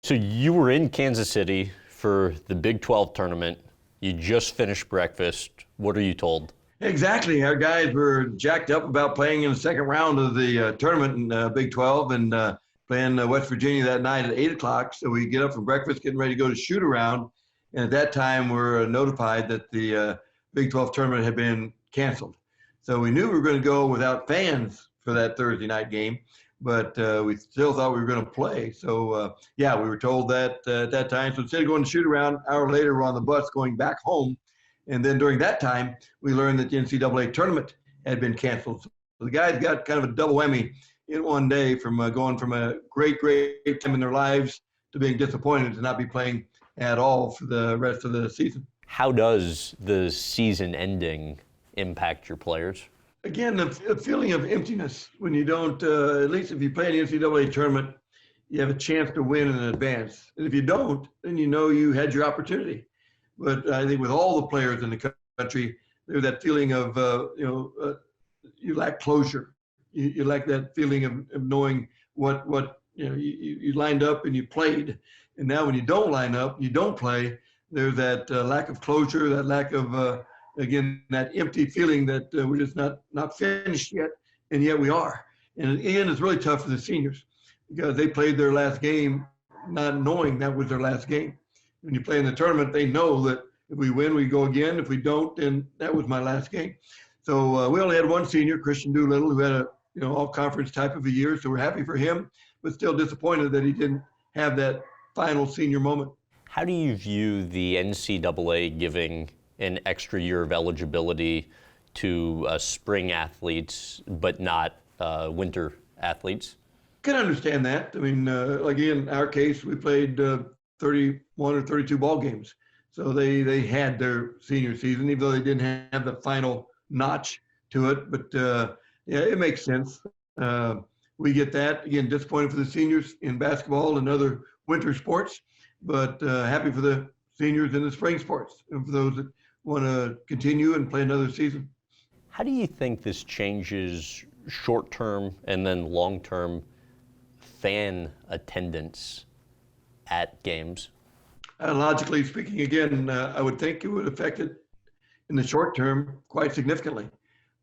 So you were in Kansas City for the Big 12 tournament. You just finished breakfast. What are you told? Exactly. Our guys were jacked up about playing in the second round of the tournament in Big 12 and playing West Virginia that night at 8 o'clock. So we get up from breakfast, getting ready to go to shoot around. And at that time, we're notified that the Big 12 tournament had been canceled. So we knew we were going to go without fans for that Thursday night game, but we still thought we were going to play. So, yeah, we were told that at that time. So instead of going to shoot around, an hour later, we're on the bus going back home. And then during that time, we learned that the NCAA tournament had been canceled. So the guys got kind of a double whammy in one day from going from a great time in their lives to being disappointed to not be playing at all for the rest of the season. How does the season ending impact your players? Again, a feeling of emptiness when you don't, at least if you play an NCAA tournament, you have a chance to win in advance. And if you don't, then you know you had your opportunity. But I think with all the players in the country, there's that feeling of, you lack closure. You lack that feeling of knowing what you lined up and you played. And now when you don't line up, you don't play, there's that lack of closure, that lack of, again, that empty feeling that we're just not finished yet, and yet we are. And again, it's really tough for the seniors because they played their last game not knowing that was their last game. When you play in the tournament, they know that if we win, we go again. If we don't, then that was my last game. So we only had one senior, Christian Doolittle, who had a all-conference type of a year. So we're happy for him, but still disappointed that he didn't have that final senior moment. How do you view the NCAA giving an extra year of eligibility to spring athletes, but not winter athletes? Can understand that. I mean, like in our case, we played 31 or 32 ball games. So they had their senior season, even though they didn't have the final notch to it. But yeah, it makes sense. We get that. Again, disappointed for the seniors in basketball and other winter sports, but happy for the seniors in the spring sports and for those that want to continue and play another season. How do you think this changes short-term and then long-term fan attendance at games? Logically speaking, again, I would think it would affect it in the short term quite significantly.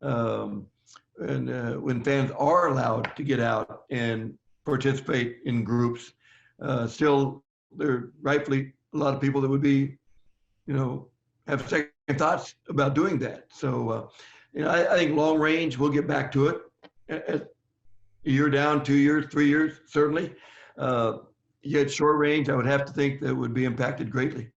And when fans are allowed to get out and participate in groups, still there are rightfully a lot of people that would be, have second thoughts about doing that. So, I think long range, we'll get back to it. A year down, 2 years, 3 years, certainly. Yet short range, I would have to think that would be impacted greatly.